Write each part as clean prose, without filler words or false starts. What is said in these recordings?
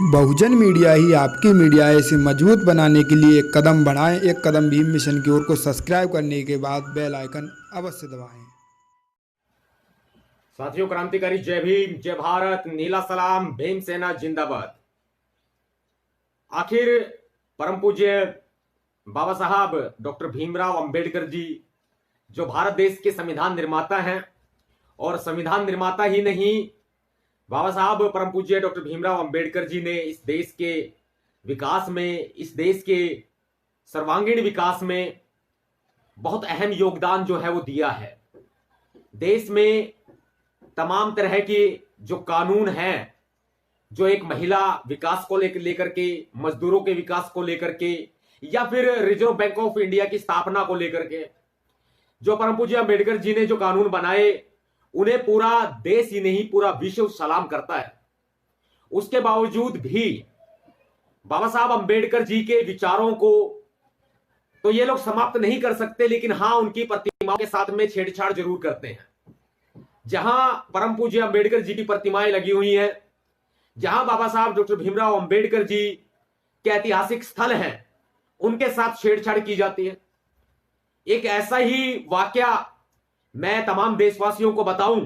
बहुजन media ही आपकी media है। इसे मजबूत बनाने के लिए एक कदम बढ़ाएं। एक कदम भीम मिशन की ओर को सब्सक्राइब करने के बाद बेल आइकन अवश्य दबाएं। साथियों, क्रांतिकारी जय भीम, जय भारत, नीला सलाम, भीम सेना जिंदाबाद। आखिर परम पूज्य बाबा साहब डॉक्टर भीमराव अंबेडकर जी, जो भारत देश के संविधान निर्माता हैं, और संविधान निर्माता ही नहीं, बाबा साहब परम पूज्य डॉक्टर भीमराव अंबेडकर जी ने इस देश के विकास में, इस देश के सर्वांगीण विकास में बहुत अहम योगदान जो है वो दिया है। देश में तमाम तरह के जो कानून हैं, जो एक महिला विकास को लेकर के, मजदूरों के विकास को लेकर के, या फिर रिजर्व बैंक ऑफ इंडिया की स्थापना को लेकर के, जो परम पूज्य अंबेडकर जी ने जो कानून बनाए, उन्हें पूरा देश ही नहीं पूरा विश्व सलाम करता है। उसके बावजूद भी बाबा साहब अंबेडकर जी के विचारों को तो ये लोग समाप्त नहीं कर सकते, लेकिन हां, उनकी प्रतिमाओं के साथ में छेड़छाड़ जरूर करते हैं। जहां परम पूज्य अंबेडकर जी की प्रतिमाएं लगी हुई हैं, जहां बाबा साहब डॉक्टर भीमराव अंबेडकर जी के ऐतिहासिक स्थल हैं, उनके साथ छेड़छाड़ की जाती है। एक ऐसा ही वाकया मैं तमाम देशवासियों को बताऊं,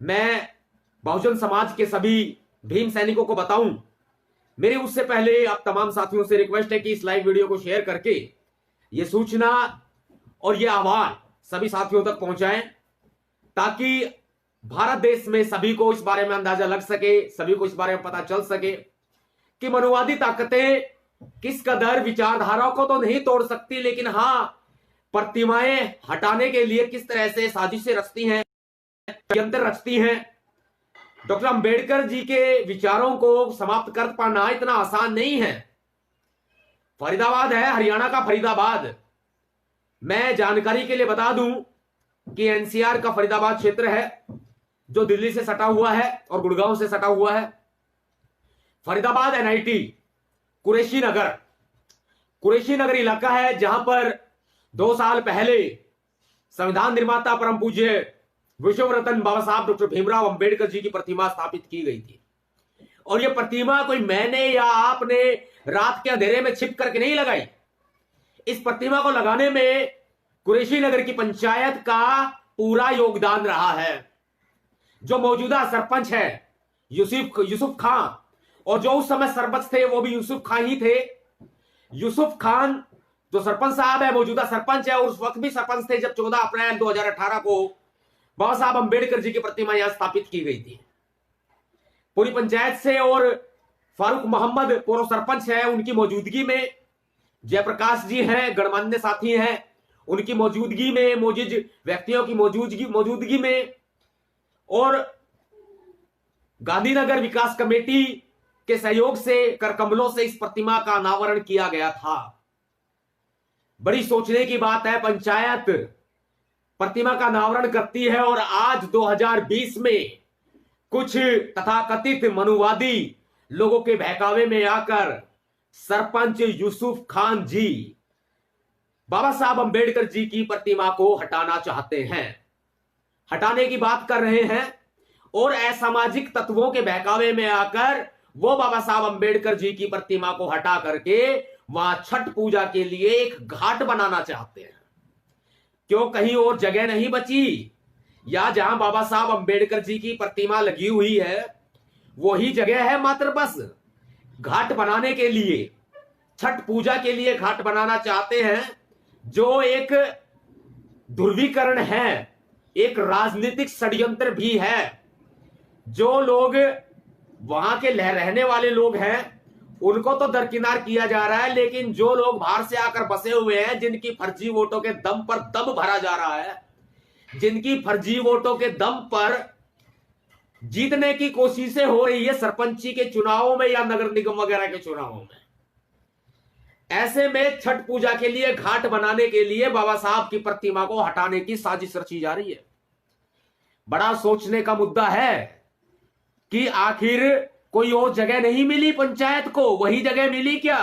मैं बहुजन समाज के सभी भीम सैनिकों को बताऊं। मेरे उससे पहले आप तमाम साथियों से रिक्वेस्ट है कि इस लाइव वीडियो को शेयर करके यह सूचना और यह आह्वान सभी साथियों तक पहुंचाएं, ताकि भारत देश में सभी को इस बारे में अंदाजा लग सके, सभी को इस बारे में पता चल सके कि मनुवादी ताकतें किस कदर विचारधाराओं को तो नहीं तोड़ सकती, लेकिन हां, प्रतिमाएं हटाने के लिए किस तरह से साजिशें रचती हैं, यंत्र रचती हैं। डॉक्टर अंबेडकर जी के विचारों को समाप्त कर पाना इतना आसान नहीं है। फरीदाबाद है, हरियाणा का फरीदाबाद। मैं जानकारी के लिए बता दूं कि एनसीआर का फरीदाबाद क्षेत्र है, जो दिल्ली से सटा हुआ है और गुड़गांव से सटा हुआ है। फरीदाबाद एनआईटी कुरैशी नगर इलाका है, जहां पर 2 साल पहले संविधान निर्माता परम पूज्य विश्व रत्न बाबा साहब डॉक्टर भीमराव अंबेडकर जी की प्रतिमा स्थापित की गई थी। और यह प्रतिमा कोई मैंने या आपने रात के अंधेरे में छिप करके नहीं लगाई। इस प्रतिमा को लगाने में कुरैशी नगर की पंचायत का पूरा योगदान रहा है। जो मौजूदा सरपंच है यूसुफ खान, और जो उस समय सरपंच थे वो भी यूसुफ खान ही थे। यूसुफ खान जो सरपंच साहब है, मौजूदा सरपंच है, और उस वक्त भी सरपंच थे जब 14 अप्रैल 2018 को बाबा साहब अंबेडकर जी की प्रतिमा यहां स्थापित की गई थी। पूरी पंचायत से, और फारूक मोहम्मद पूर्व सरपंच है, उनकी मौजूदगी में, जयप्रकाश जी हैं, गणमान्य साथी हैं, उनकी मौजूदगी में, मौजूद व्यक्तियों की मौजूदगी में, और गांधीनगर विकास कमेटी के सहयोग से करकमलों से इस प्रतिमा का अनावरण किया गया था। बड़ी सोचने की बात है, पंचायत प्रतिमा का अनावरण करती है, और आज 2020 में कुछ तथाकथित मनुवादी लोगों के बहकावे में आकर सरपंच यूसुफ खान जी बाबा साहब अंबेडकर जी की प्रतिमा को हटाना चाहते हैं, हटाने की बात कर रहे हैं। और असामाजिक तत्वों के बहकावे में आकर वो बाबा साहब अंबेडकर जी की प्रतिमा को हटा करके वहां छठ पूजा के लिए एक घाट बनाना चाहते हैं। क्यों कहीं और जगह नहीं बची? या जहां बाबा साहब अंबेडकर जी की प्रतिमा लगी हुई है वही जगह है मात्र बस घाट बनाने के लिए, छठ पूजा के लिए घाट बनाना चाहते हैं, जो एक ध्रुवीकरण है, एक राजनीतिक षड्यंत्र भी है। जो लोग वहां के रहने वाले लोग हैं उनको तो दरकिनार किया जा रहा है, लेकिन जो लोग बाहर से आकर बसे हुए हैं, जिनकी फर्जी वोटों के दम पर दम भरा जा रहा है, जिनकी फर्जी वोटों के दम पर जीतने की कोशिशें हो रही है सरपंची के चुनावों में या नगर निगम वगैरह के चुनावों में, ऐसे में छठ पूजा के लिए घाट बनाने के लिए बाबा साहब की प्रतिमा को हटाने की साजिश रची जा रही है। बड़ा सोचने का मुद्दा है कि आखिर कोई और जगह नहीं मिली पंचायत को, वही जगह मिली क्या?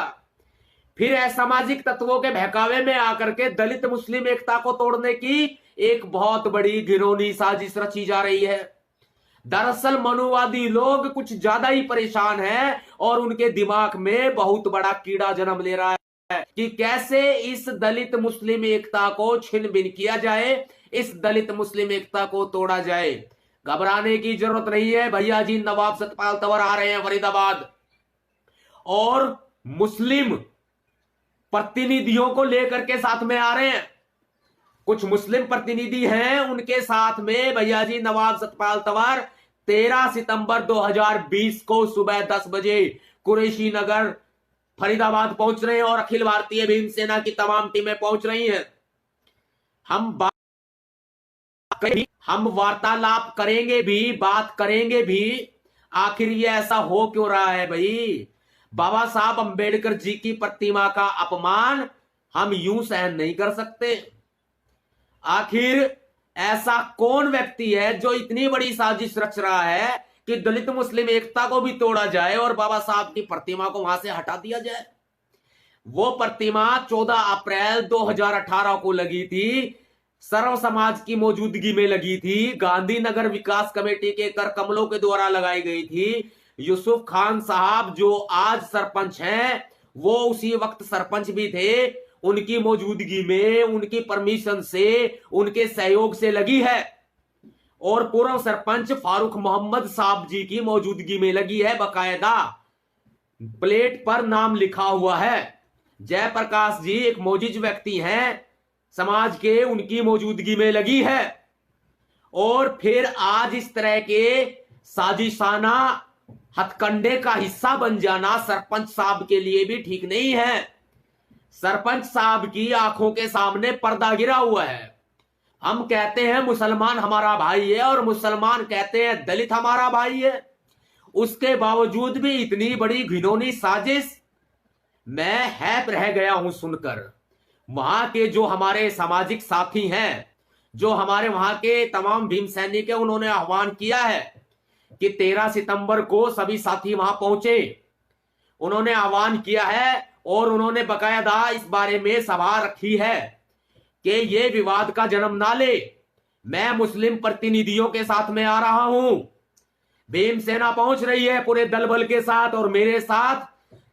फिर असामाजिक तत्वों के बहकावे में आकर के दलित मुस्लिम एकता को तोड़ने की एक बहुत बड़ी घिनौनी साजिश रची जा रही है। दरअसल मनुवादी लोग कुछ ज्यादा ही परेशान हैं और उनके दिमाग में बहुत बड़ा कीड़ा जन्म ले रहा है कि कैसे इस दलित मुस्लिम एकता को छिन भिन किया जाए, इस दलित मुस्लिम एकता को तोड़ा जाए। घबराने की जरूरत नहीं है भैया जी, नवाब सतपाल तंवर आ रहे हैं फरीदाबाद और मुस्लिम प्रतिनिधियों को लेकर के साथ में आ रहे हैं। कुछ मुस्लिम प्रतिनिधि हैं, उनके साथ में भैया जी नवाब सतपाल तंवर 13 सितंबर 2020 को सुबह 10 बजे कुरैशी नगर फरीदाबाद पहुंच रहे हैं और अखिल भारतीय भीम सेना की तमाम टीमें पहुंच रही हैं। हम वार्तालाप करेंगे भी, बात करेंगे भी। आखिर ये ऐसा हो क्यों रहा है भाई? बाबा साहब अंबेडकर जी की प्रतिमा का अपमान हम यूं सहन नहीं कर सकते। आखिर ऐसा कौन व्यक्ति है जो इतनी बड़ी साजिश रच रहा है कि दलित मुस्लिम एकता को भी तोड़ा जाए और बाबा साहब की प्रतिमा को वहां से हटा दिया जाए? वो प्रतिमा 14 अप्रैल 2018 को लगी थी, सर्व समाज की मौजूदगी में लगी थी, गांधीनगर विकास कमेटी के कर कमलों के द्वारा लगाई गई थी। यूसुफ खान साहब जो आज सरपंच हैं, वो उसी वक्त सरपंच भी थे, उनकी मौजूदगी में, उनकी परमिशन से, उनके सहयोग से लगी है। और पूर्व सरपंच फारूक मोहम्मद साहब जी की मौजूदगी में लगी है, बकायदा प्लेट पर नाम लिखा हुआ है। जयप्रकाश जी एक मोजिज व्यक्ति हैं समाज के, उनकी मौजूदगी में लगी है। और फिर आज इस तरह के साजिशाना हथकंडे का हिस्सा बन जाना सरपंच साहब के लिए भी ठीक नहीं है। सरपंच साहब की आंखों के सामने पर्दा गिरा हुआ है। हम कहते हैं मुसलमान हमारा भाई है और मुसलमान कहते हैं दलित हमारा भाई है, उसके बावजूद भी इतनी बड़ी घिनौनी साजिश। मैं हैप रह गया हूं सुनकर। वहां के जो हमारे सामाजिक साथी हैं, जो हमारे वहां के तमाम भीम सैनिक है, उन्होंने आह्वान किया है कि 13 सितंबर को सभी साथी वहां पहुंचे। उन्होंने आह्वान किया है और उन्होंने बकायदा इस बारे में सभा रखी है कि ये विवाद का जन्म ना ले। मैं मुस्लिम प्रतिनिधियों के साथ में आ रहा हूं, भीम सेना पहुंच रही है पूरे दल बल के साथ, और मेरे साथ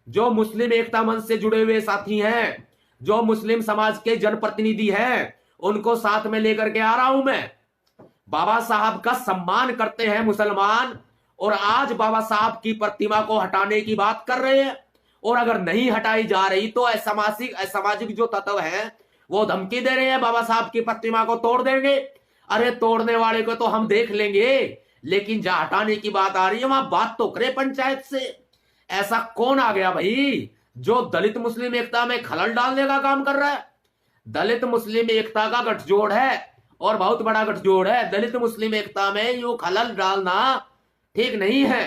जो मुस्लिम एकता मंच से जुड़े हुए साथी हैं, जो मुस्लिम समाज के जनप्रतिनिधि हैं, उनको साथ में लेकर के आ रहा हूं मैं। बाबा साहब का सम्मान करते हैं मुसलमान, और आज बाबा साहब की प्रतिमा को हटाने की बात कर रहे हैं। और अगर नहीं हटाई जा रही तो असामाजिक जो तत्व हैं वो धमकी दे रहे हैं, बाबा साहब की प्रतिमा को तोड़ देंगे। अरे तोड़ने वाले को तो हम देख लेंगे, लेकिन जहां हटाने की बात आ रही है वहां बात तो करे पंचायत से। ऐसा कौन आ गया भाई जो दलित मुस्लिम एकता में खलल डालने का काम कर रहा है? दलित मुस्लिम एकता का गठजोड़ है और बहुत बड़ा गठजोड़ है। दलित मुस्लिम एकता में यूं खलल डालना ठीक नहीं है।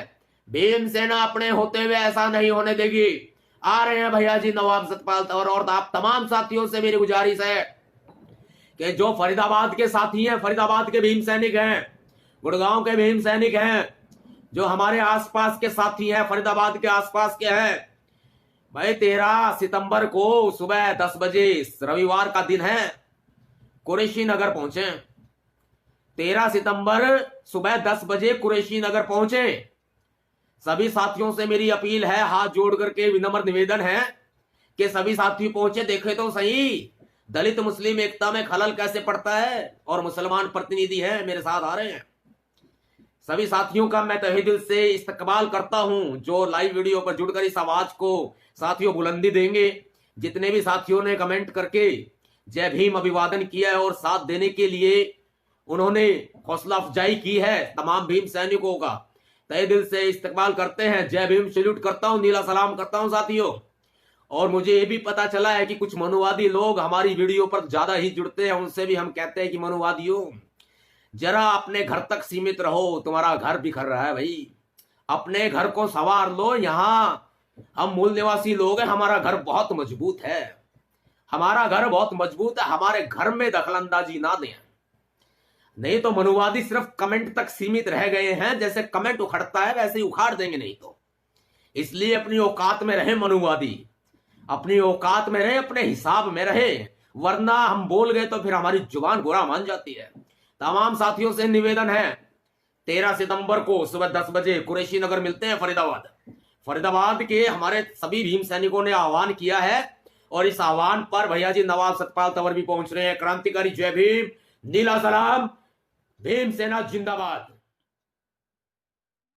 भीम सेना अपने होते हुए ऐसा नहीं होने देगी। आ रहे हैं भैया जी नवाब सतपाल तंवर, और आप तमाम साथियों से मेरी गुजारिश है कि जो फरीदाबाद के साथी हैं, फरीदाबाद के भीम सैनिक हैं, गुड़गांव के भीम सैनिक हैं, जो हमारे आसपास के साथी हैं, फरीदाबाद के आसपास के हैं, भाई 13 सितंबर को सुबह 10 बजे रविवार का दिन है, कुरैशी नगर पहुंचे। 13 सितंबर सुबह 10 बजे कुरैशी नगर पहुंचे। सभी साथियों से मेरी अपील है, हाथ जोड़ करके विनम्र निवेदन है कि सभी साथी पहुंचे, देखे तो सही दलित मुस्लिम एकता में खलल कैसे पड़ता है। और मुसलमान प्रतिनिधि हैं मेरे साथ आ रहे हैं। सभी साथियों का मैं तहे दिल से इस्तकबाल करता हूं जो लाइव वीडियो पर जुड़कर इस आवाज को साथियों बुलंदी देंगे। जितने भी साथियों ने कमेंट करके जय भीम अभिवादन किया है और साथ देने के लिए उन्होंने हौसला अफजाई की है, तमाम भीम सैनिकों का तहे दिल से इस्तकबाल करते हैं। जय भीम सैल्यूट करता हूं, नीला सलाम करता हूं साथियों। और मुझे ये भी पता चला है कि कुछ मनुवादी लोग हमारी वीडियो पर ज्यादा ही जुड़ते हैं। उनसे भी हम कहते हैं कि मनुवादियों जरा अपने घर तक सीमित रहो, तुम्हारा घर बिखर रहा है भाई, अपने घर को संवार लो। यहां हम मूल निवासी लोग हैं, हमारा घर बहुत मजबूत है, हमारा घर बहुत मजबूत है, हमारे घर में दखलंदाजी ना दें। नहीं तो मनुवादी सिर्फ कमेंट तक सीमित रह गए हैं, जैसे कमेंट उखड़ता है वैसे ही उखाड़ देंगे नहीं तो। इसलिए अपनी औकात में रहे मनुवादी, अपनी औकात में रहे, अपने हिसाब में रहे, वरना हम बोल गए तो फिर हमारी जुबान बुरा मान जाती है। तमाम साथियों से निवेदन है 13 सितंबर को सुबह 10 बजे कुरैशी नगर मिलते हैं फरीदाबाद। फरीदाबाद के हमारे सभी भीम सैनिकों ने आह्वान किया है और इस आह्वान पर भैया जी नवाब सतपाल तंवर भी पहुंच रहे हैं। क्रांतिकारी जय भीम, नीला सलाम, भीम सेना जिंदाबाद।